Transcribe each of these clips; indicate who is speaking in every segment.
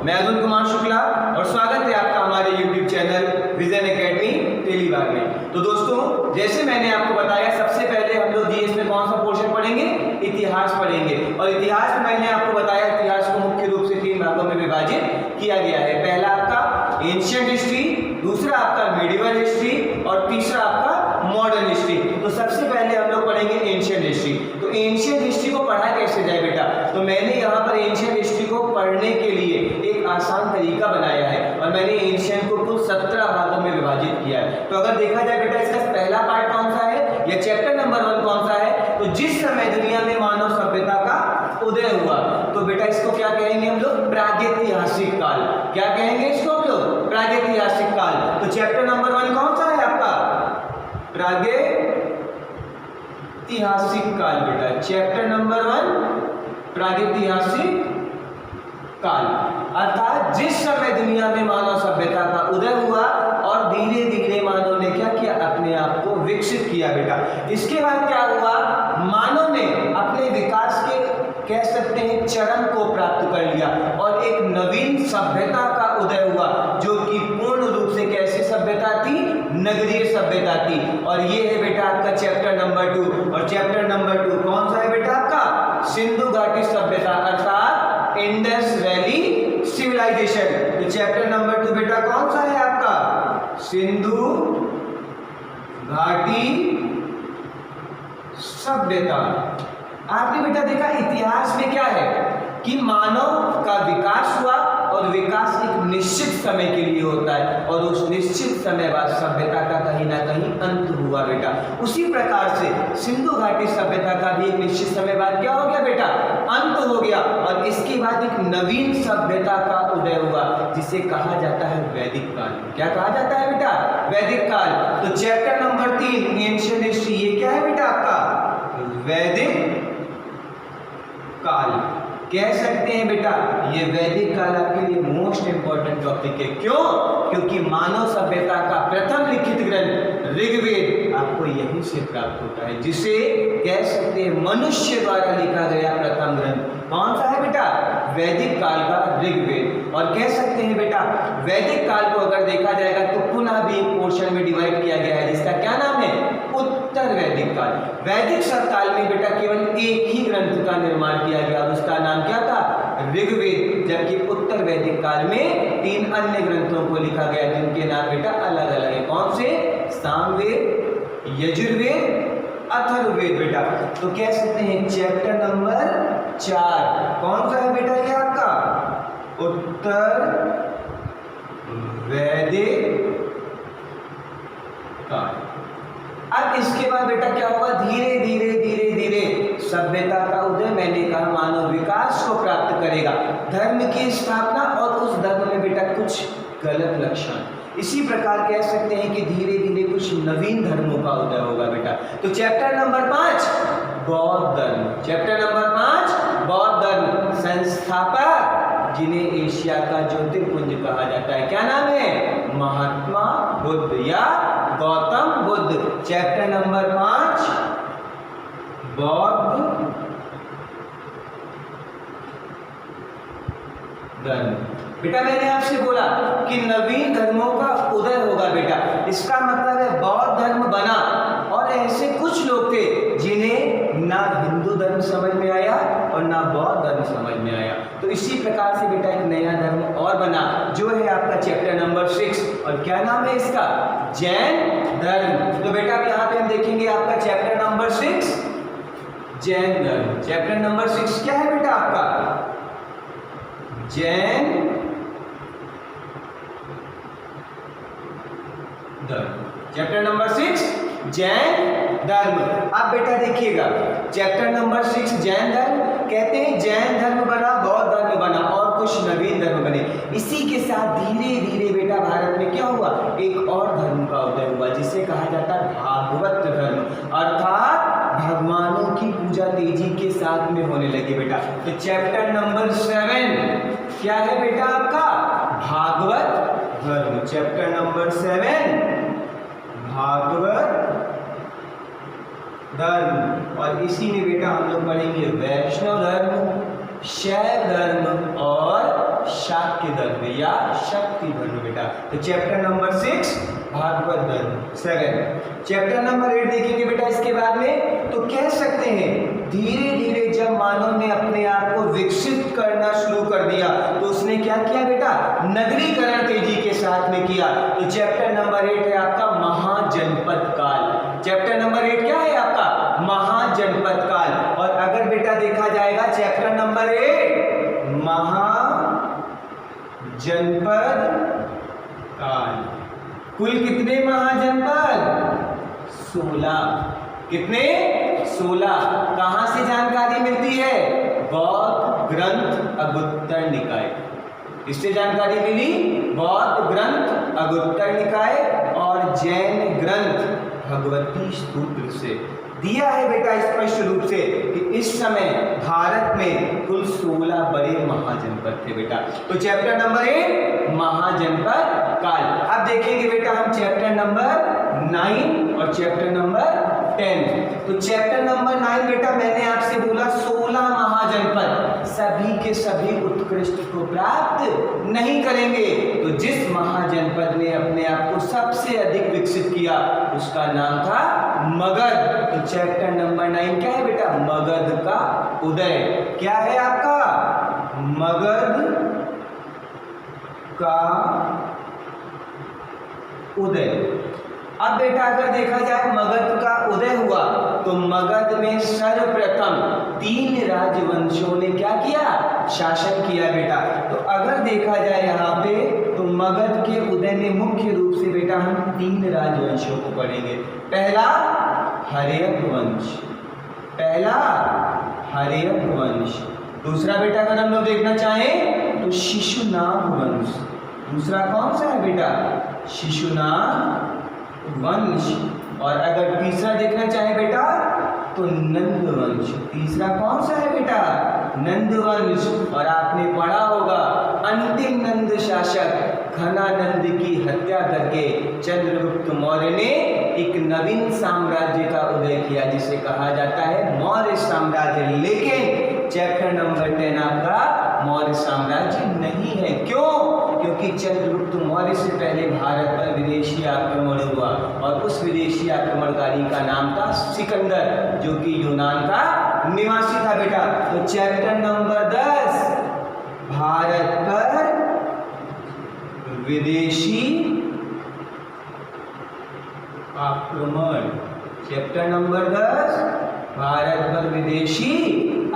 Speaker 1: मैं अरुण कुमार शुक्ला और स्वागत है आपका हमारे YouTube चैनल विजन एकेडमी टेलीबाग में। तो दोस्तों, जैसे मैंने आपको बताया, सबसे पहले हम लोग जीएस में कौन सा पोर्शन पढ़ेंगे? इतिहास पढ़ेंगे। और इतिहास में मैंने आपको बताया इतिहास को मुख्य रूप से 3 भागों में विभाजित किया गया है। पहला आपका एंशिएंट हिस्ट्री, दूसरा आपका मेडिवल हिस्ट्री और तीसरा आपका मॉडर्न हिस्ट्री। तो सबसे पहले हम लोग पढ़ेंगे एंशिएंट हिस्ट्री। तो एंशिएंट हिस्ट्री को पढ़ा कैसे जाए बेटा? तो मैंने यहाँ पर एंशिएंट हिस्ट्री को पढ़ने के लिए एक आसान तरीका बनाया है और मैंने एंशिएंट को कुल 17 भागों में विभाजित किया है। तो अगर देखा जाए बेटा, इसका पहला पार्ट कौन सा है या चैप्टर नंबर 1 कौन सा है? तो जिस समय दुनिया में मानव सभ्यता का उदय हुआ, तो बेटा इसको क्या कहेंगे हम लोग? प्रागैतिहासिक काल। क्या कहेंगे इसको हम लोग? प्रागैतिहासिक काल। तो चैप्टर नंबर 1 कौन सा है आपका? प्रागैतिहासिक काल बेटा। चैप्टर नंबर 1 प्रागैतिहासिक काल, अर्थात जिस समय दुनिया में मानव सभ्यता का उदय हुआ और धीरे धीरे मानव ने क्या किया? अपने आप को विकसित किया बेटा। इसके बाद क्या हुआ? मानव ने अपने विकास के कह सकते हैं चरम को प्राप्त कर लिया और एक नवीन सभ्यता का उदय हुआ, जो कि पूर्ण रूप से कैसी सभ्यता थी? नगरीय सभ्यता थी। और ये है बेटा आपका चैप्टर नंबर 2। और चैप्टर नंबर 2 कौन सा है बेटा आपका? सिंधु घाटी सभ्यता, अर्थात इंडस वैली सिविलाइजेशन। तो चैप्टर नंबर 2 बेटा कौन सा है आपका? सिंधु घाटी सभ्यता। आपने बेटा देखा इतिहास में क्या है कि मानव का विकास हुआ और विकास एक निश्चित समय के लिए होता है और उस निश्चित समय बाद सभ्यता का कहीं ना कहीं अंत हुआ बेटा। उसी प्रकार से सिंधु घाटी सभ्यता का भी एक निश्चित समय बाद क्या हो गया बेटा? अंत हो गया और इसके बाद एक नवीन सभ्यता का उदय हुआ, जिसे कहा जाता है वैदिक काल। क्या कहा जाता है बेटा? वैदिक काल। तो चैप्टर नंबर 3 एंशिएंट हिस्ट्री, ये क्या है बेटा आपका? वैदिक काल कह सकते हैं बेटा। ये वैदिक काल आपके लिए मोस्ट इंपॉर्टेंट टॉपिक है। क्यों? क्योंकि मानव सभ्यता का प्रथम लिखित ग्रंथ ऋग्वेद आपको यहीं से प्राप्त होता है, जिसे कह सकते हैं मनुष्य द्वारा लिखा गया प्रथम ग्रंथ कौन सा है बेटा? वैदिक काल का ऋग्वेद। और कह सकते हैं बेटा वैदिक काल को अगर देखा जाएगा तो पुनः भी एक पोर्शन में डिवाइड किया गया है, जिसका क्या नाम है? उत्तर वैदिक काल। वैदिक काल में बेटा केवल एक ही ग्रंथ का निर्माण किया गया, उसका नाम क्या था? ऋग्वेद। जबकि उत्तर वैदिक काल में 3 अन्य ग्रंथों को लिखा गया, जिनके नाम बेटा अलग अलग है। कौन से? सामवेद, यजुर्वेद, अथर्ववेद बेटा। तो कह सकते हैं चैप्टर नंबर 4 कौन सा है बेटा? ये आपका उत्तर वैदिक काल। अब इसके बाद बेटा क्या होगा? धीरे धीरे धीरे धीरे सभ्यता का उदय, मैंने कहा मानव विकास को प्राप्त करेगा, धर्म की स्थापना और उस धर्म में बेटा कुछ गलत लक्षण। इसी प्रकार कह सकते हैं कि धीरे धीरे कुछ नवीन धर्मों का उदय होगा बेटा। तो चैप्टर नंबर 5 बौद्ध धर्म। चैप्टर नंबर 5 बौद्ध धर्म, संस्थापक जिन्हें एशिया का ज्योतिर्पुंज कहा जाता है, क्या नाम है? महात्मा बुद्ध या गौतम बुद्ध। चैप्टर नंबर 5 बौद्ध धर्म। बेटा मैंने आपसे बोला कि नवीन धर्मों का उदय होगा बेटा, इसका मतलब है बौद्ध धर्म बना और ऐसे कुछ लोग थे जिन्हें ना हिंदू धर्म समझ में आया और ना बौद्ध धर्म समझ में आया। तो इसी प्रकार से बेटा एक नया धर्म और बना, जो है आपका चैप्टर नंबर 6। और क्या नाम है इसका? जैन धर्म। तो बेटा यहाँ पे हम देखेंगे आपका चैप्टर नंबर 6 जैन धर्म। चैप्टर नंबर 6 क्या है बेटा आपका? जैन धर्म। चैप्टर नंबर 6 जैन धर्म। अब बेटा देखिएगा चैप्टर नंबर 6 जैन धर्म, कहते हैं जैन धर्म बना, बौद्ध धर्म बना और कुछ नवीन धर्म बने। इसी के साथ धीरे धीरे बेटा भारत में क्या हुआ? एक और धर्म का उदय हुआ, जिसे कहा जाता है भागवत धर्म, अर्थात भगवानों की पूजा तेजी के साथ में होने लगी बेटा। तो चैप्टर नंबर 7 क्या है बेटा आपका? भागवत धर्म। चैप्टर नंबर 7 भागवत धर्म। और इसी में बेटा हम लोग पढ़ेंगे वैष्णव धर्म, शैव धर्म और शाक्य धर्म या शक्ति धर्म बेटा। तो चैप्टर नंबर 6 भागवत धर्म। 7 चैप्टर नंबर 8 देखेंगे बेटा इसके बाद में। तो कह सकते हैं धीरे धीरे जब मानव ने अपने आप को विकसित करना शुरू कर दिया तो उसने क्या किया बेटा, नगरीकरण तेजी के साथ में किया। तो चैप्टर नंबर 8 है आपका महाजनपद काल। चैप्टर नंबर 8 क्या है आपका, महाजनपद काल। और अगर बेटा देखा जाएगा चैप्टर नंबर 8 महाजनपद काल, कुल कितने महाजनपद, 16। कितने, 16। कहां से जानकारी मिलती है, बौद्ध ग्रंथ अगुत्तर निकाय। इससे जानकारी मिली, बौद्ध ग्रंथ अगुत्तर निकाय और जैन ग्रंथ भगवती सूत्र से। दिया है बेटा स्पष्ट रूप से कि इस समय भारत में कुल 16 बड़े महाजनपद थे बेटा। तो चैप्टर नंबर 8 महाजनपद काल। अब देखेंगे बेटा हम चैप्टर नंबर 9 और चैप्टर नंबर 10। तो चैप्टर नंबर 9 बेटा मैंने आपसे बोला 16 महाजनपद सभी के सभी उत्कृष्ट को प्राप्त नहीं करेंगे। तो जिस महाजनपद ने अपने आप को सबसे अधिक विकसित किया उसका नाम था मगध। तो चैप्टर नंबर 9 क्या है बेटा, मगध का उदय। क्या है आपका, मगध का उदय। अब बेटा अगर देखा जाए मगध का उदय हुआ तो मगध में सर्वप्रथम 3 राजवंशों ने क्या किया, शासन किया बेटा। तो अगर देखा जाए यहाँ पे तो मगध के उदय में मुख्य रूप से बेटा हम 3 राजवंशों को पढ़ेंगे। पहला हर्यक वंश, पहला हर्यक वंश। दूसरा बेटा अगर हम लोग देखना चाहें तो शिशुनाग वंश। दूसरा कौन सा है बेटा, शिशुनाग वंश। और अगर तीसरा देखना चाहे बेटा तो नंद वंश। तीसरा कौन सा है बेटा, नंद वंश। और आपने पढ़ा होगा अंतिम नंद शासक घनानंद की हत्या करके चंद्रगुप्त मौर्य ने एक नवीन साम्राज्य का उदय किया जिसे कहा जाता है मौर्य साम्राज्य। लेकिन चैप्टर नंबर 10 आपका मौर्य साम्राज्य नहीं है। क्यों, क्योंकि चंद्रगुप्त मौर्य से पहले भारत पर विदेशी आक्रमण हुआ और उस विदेशी आक्रमणकारी का नाम था सिकंदर जो कि यूनान का निवासी था बेटा। तो चैप्टर नंबर 10 भारत पर विदेशी आक्रमण। चैप्टर नंबर 10 भारत पर विदेशी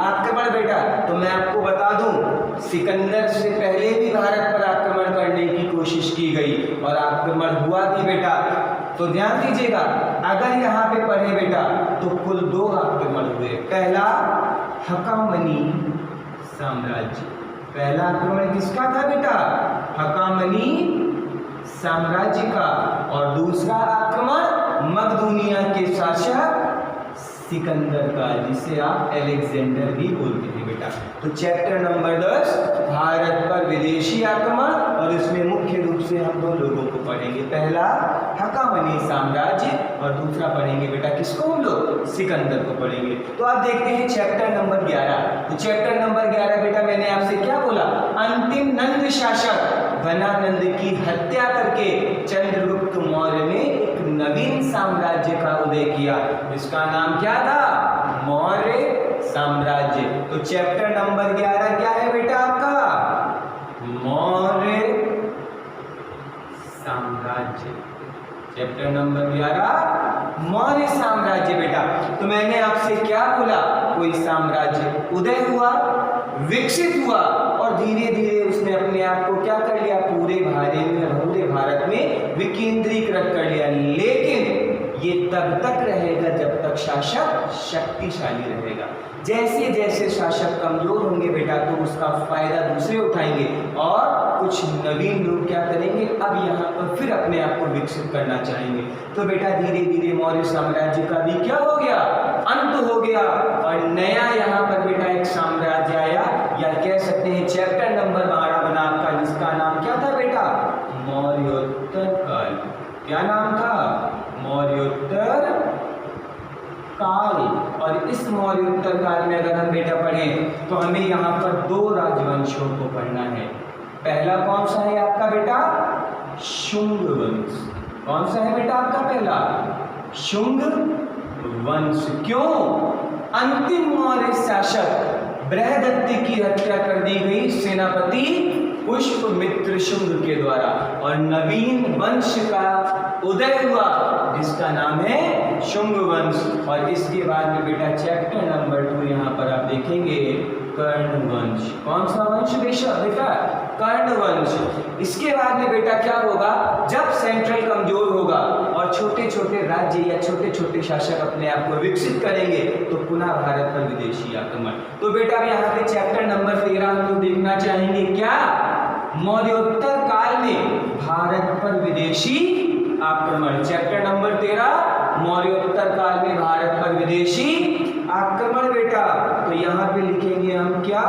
Speaker 1: आक्रमण बेटा। तो मैं आपको बता दूं सिकंदर से पहले भी भारत पर आक्रमण करने की कोशिश की गई और आक्रमण हुआ भी बेटा। तो ध्यान दीजिएगा अगर यहाँ पे पढ़े बेटा तो कुल 2 आक्रमण हुए। पहला हकामनी साम्राज्य, पहला आक्रमण किसका था बेटा, हकामनी साम्राज्य का। और दूसरा आक्रमण मकदूनिया के शासक सिकंदर का जिसे आप अलेक्जेंडर भी बोलते हैं बेटा। तो चैप्टर नंबर 10 भारत पर विदेशी आक्रमण और इसमें मुख्य रूप से हम 2 लोगों को पढ़ेंगे। पहला हकामनी साम्राज्य और दूसरा पढ़ेंगे बेटा किसको, हम लोग सिकंदर को पढ़ेंगे। तो आप देखते हैं चैप्टर नंबर 11। तो चैप्टर नंबर 11 बेटा मैंने आपसे क्या बोला, अंतिम नंद शासक घनानंद की हत्या करके चंद्रगुप्त मौर्य ने एक नवीन साम्राज्य का उदय किया जिसका नाम क्या था, मौर्य साम्राज्य। तो चैप्टर नंबर 11 क्या है बेटा आपका, मौर्य साम्राज्य। चैप्टर नंबर 11 मौर्य साम्राज्य बेटा। तो मैंने आपसे क्या बोला, कोई साम्राज्य उदय हुआ, विकसित हुआ और धीरे धीरे उसने अपने आप को क्या कर लिया, पूरे भारत में विकेंद्रीकृत कर लिया। लेकिन ये तब तक रहेगा जब तक शासक शक्तिशाली रहेगा। जैसे जैसे शासक कमजोर होंगे बेटा तो उसका फायदा दूसरे उठाएंगे और कुछ नवीन लोग क्या करेंगे, अब यहाँ पर फिर अपने आप को विकसित करना चाहेंगे। तो बेटा धीरे धीरे मौर्य साम्राज्य का भी क्या हो गया, अंत हो गया और नया यहाँ पर बेटा एक साम्राज्य आया, या कह सकते हैं चैप्टर नंबर 12 बना आपका जिसका नाम क्या था बेटा, मौर्योत्तर काल। क्या नाम था, मौर्योत्तर काल। और इस मौर्योत्तर काल में अगर हम बेटा पढ़ें तो हमें यहाँ पर 2 राजवंशों को पढ़ना है। पहला कौन सा है आपका बेटा? शुंग वंश। कौन सा है बेटा आपका पहला? शुंग वंश। क्यों? अंतिम मौर्य शासक बृहदत्त की हत्या कर दी गई सेनापति पुष्पमित्र शुंग के द्वारा, और नवीन वंश का उदय हुआ जिसका नाम है शुंग वंश। और इसके बाद में बेटा चैप्टर नंबर 2 यहाँ पर आप देखेंगे कर्ण वंश। कौन सा वंश बेटा? कर्ण वंश। इसके बाद में बेटा क्या होगा? जब सेंट्रल कमजोर होगा और छोटे छोटे राज्य या छोटे छोटे शासक अपने आप को विकसित करेंगे तो पुनः भारत पर विदेशी आक्रमण। तो बेटा यहाँ पे चैप्टर नंबर 13 हम लोग देखना चाहेंगे क्या? मौर्योत्तर काल में भारत पर विदेशी आक्रमण। चैप्टर नंबर 13 मौर्योत्तर काल में भारत पर विदेशी आक्रमण बेटा। तो यहाँ पे लिखेंगे हम क्या?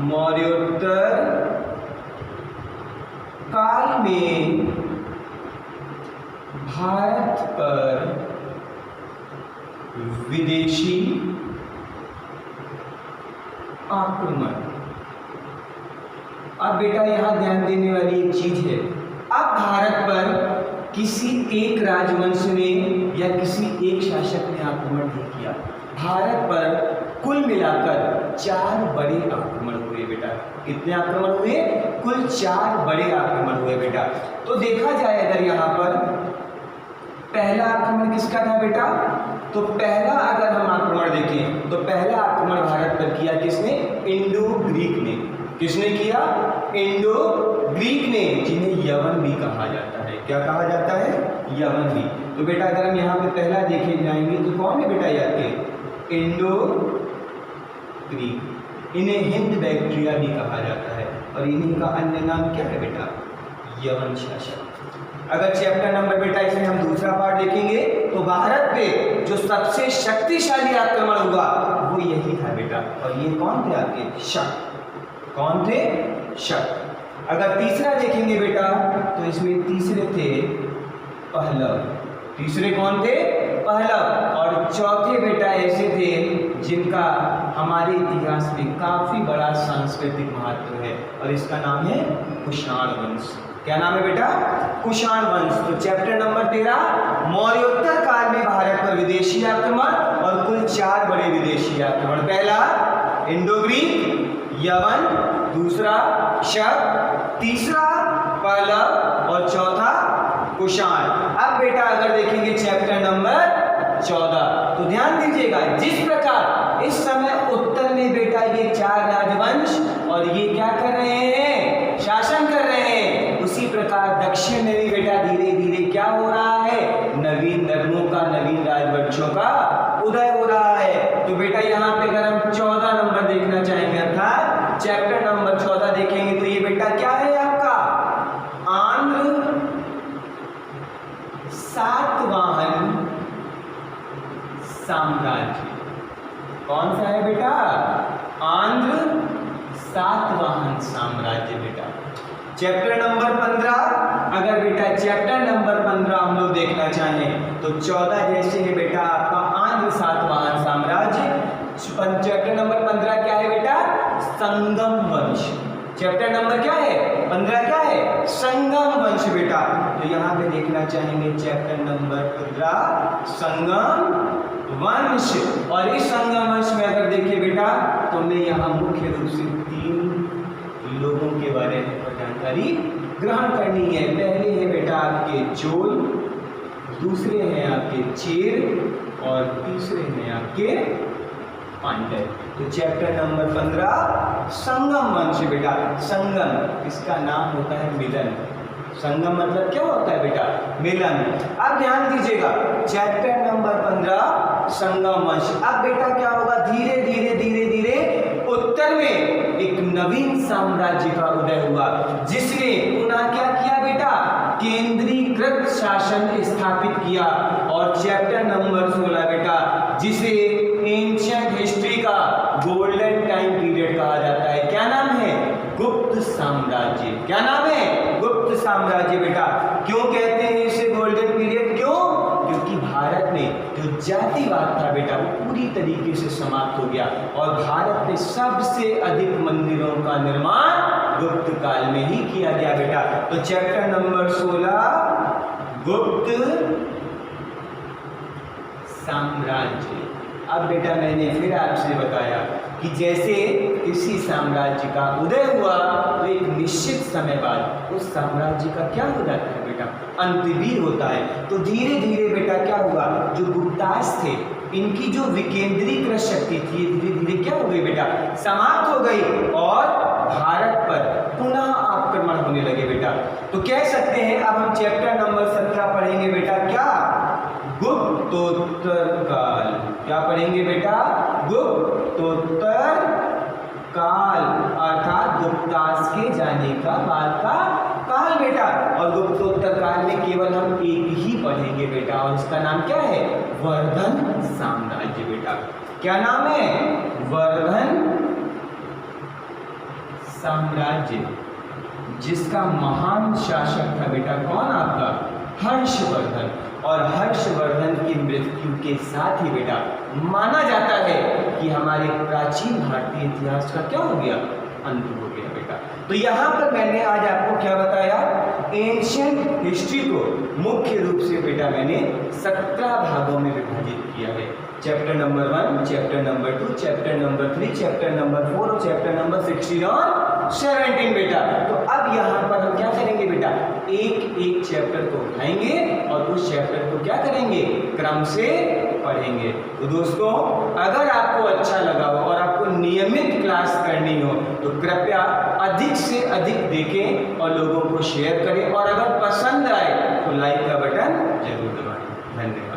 Speaker 1: मौर्योत्तर काल में भारत पर विदेशी आक्रमण। अब बेटा यहाँ ध्यान देने वाली एक चीज है, अब भारत पर किसी एक राजवंश ने या किसी एक शासक ने आक्रमण नहीं किया। भारत पर कुल मिलाकर 4 बड़े आक्रमण हुए बेटा। कितने आक्रमण हुए? कुल 4 बड़े आक्रमण हुए बेटा। तो देखा जाए अगर यहाँ पर पहला आक्रमण किसका था बेटा? तो पहला अगर हम आक्रमण देखें तो पहला आक्रमण भारत पर किया किसने? इंडो ग्रीक ने। किसने किया? इंडो ग्रीक ने, जिन्हें यवन भी कहा जाता है। क्या कहा जाता है? यवन भी। तो बेटा अगर हम यहाँ पे पहला देखे जाएंगे तो कौन है बेटा? याद के इंडो ग्रीक। इन्हें हिंद बैक्ट्रिया भी कहा जाता है और इन्हीं का अन्य नाम क्या है बेटा? यवन शासक। अगर चैप्टर नंबर बेटा इसमें हम दूसरा पार्ट देखेंगे तो भारत पे जो सबसे शक्तिशाली आक्रमण हुआ वो यही था बेटा। और ये कौन थे आपके? शक। कौन थे? शक। अगर तीसरा देखेंगे बेटा तो इसमें तीसरे थे पहलव। तीसरे कौन थे? पहलव। और चौथे बेटा ऐसे थे जिनका हमारे इतिहास में काफी बड़ा सांस्कृतिक महत्व है और इसका नाम है कुषाण वंश। क्या नाम है बेटा? कुषाण वंश। तो चैप्टर नंबर 13 मौर्योत्तर काल में भारत पर विदेशी आक्रमण और कुल 4 बड़े विदेशी आक्रमण। पहला इंडो ग्रीक, यवन, दूसरा शक, तीसरा पहलव और चौथा कुषाण। अब बेटा अगर देखेंगे चैप्टर नंबर 14 तो ध्यान दीजिएगा, जिस प्रकार इस समय उत्तर में बेटा ये 4 राजवंश और ये क्या कर रहे हैं? शासन कर रहे हैं, उसी प्रकार दक्षिण में भी बेटा धीरे धीरे क्या हो रहा है? नवीन धर्मों का, नवीन राजवंशों का उदय हो रहा है। तो बेटा यहाँ पे अगर हम 14 नंबर देखना चाहेंगे अर्थात चैप्टर नंबर 14 देखेंगे तो ये बेटा क्या है आपका? आंध्र सातवाहन साम्राज्य। कौन सा है बेटा? आंध्र सातवाहन साम्राज्य बेटा। चैप्टर नंबर 15 अगर बेटा चैप्टर नंबर 15 हम लोग देखना चाहें तो 14 जैसे है बेटा आपका आंध्र सातवाहन साम्राज्य। चैप्टर नंबर 15 क्या है बेटा? संगम वंश। चैप्टर नंबर क्या है? 15 क्या है? संगम वंश बेटा। तो यहाँ पे देखना चाहेंगे चैप्टर नंबर 15 संगम वंश। और इस संगम वंश में अगर देखिए बेटा तो हमें यहाँ मुख्य रूप से 3 लोगों के बारे में जानकारी ग्रहण करनी है। पहले है बेटा आपके चोल, दूसरे हैं आपके चेर और तीसरे हैं आपके पांड्य। तो चैप्टर नंबर 15 संगम वंश बेटा। संगम इसका नाम होता है मिलन। संगम मतलब क्या होता है बेटा? मिलन। अब ध्यान दीजिएगा चैप्टर नंबर 15 संगम वंश। अब बेटा क्या होगा? धीरे धीरे धीरे धीरे उत्तर में एक नवीन साम्राज्य का उदय हुआ जिसने पुनः क्या किया बेटा? केंद्रीकृत शासन स्थापित किया। और चैप्टर नंबर 16 बेटा जिसे एंशिएंट हिस्ट्री का गोल्डन टाइम पीरियड कहा जाता है। क्या नाम है? गुप्त साम्राज्य। क्या नाम है? गुप्त साम्राज्य बेटा। क्यों कहते हैं इसे गोल्डन पीरियड? क्यों? क्योंकि भारत ने जो जातिवाद था बेटा वो पूरी तरीके से समाप्त हो गया और भारत में सबसे अधिक मंदिरों का निर्माण गुप्त काल में ही किया गया बेटा। तो चैप्टर नंबर 16 गुप्त साम्राज्य। अब बेटा मैंने फिर आपसे बताया कि जैसे किसी साम्राज्य का उदय हुआ तो एक निश्चित समय बाद उस साम्राज्य का क्या हो जाता है बेटा, अंत भी होता है। तो धीरे धीरे बेटा क्या हुआ, जो गुप्तास थे इनकी जो विकेंद्रीकृत शक्ति थी धीरे धीरे क्या हो गई बेटा, समाप्त हो गई और भारत पर पुनः आक्रमण होने लगे बेटा। तो कह सकते हैं अब हम चैप्टर नंबर 17 पढ़ेंगे बेटा, क्या गुप्तोत्तर काल। क्या पढ़ेंगे बेटा, गुप्तोत्तर काल अर्थात गुप्तास के जाने का बाद का काल बेटा। और गुप्तोत्तर काल में केवल हम एक ही पढ़ेंगे बेटा और इसका नाम क्या है, वर्धन साम्राज्य बेटा। क्या नाम है, वर्धन साम्राज्य, जिसका महान शासक था बेटा कौन, आपका हर्षवर्धन। और हर्षवर्धन की मृत्यु के साथ ही बेटा माना जाता है कि हमारे प्राचीन भारतीय इतिहास का क्या हो गया, अंत हो गया बेटा। तो यहाँ पर मैंने आज आपको क्या बताया, एंशिएंट हिस्ट्री को मुख्य रूप से बेटा मैंने 17 भागों में विभाजित किया है। Chapter number 1, chapter number 2, chapter number 3, chapter number 4 और चैप्टर नंबर 16 और 17 बेटा। तो अब यहाँ पर हम क्या करेंगे बेटा, एक एक चैप्टर को उठाएंगे और उस चैप्टर को क्या करेंगे, क्रम से पढ़ेंगे। तो दोस्तों अगर आपको अच्छा लगा हो और आपको नियमित क्लास करनी हो तो कृपया अधिक से अधिक देखें और लोगों को शेयर करें और अगर पसंद आए तो लाइक का बटन जरूर दबाएं। धन्यवाद।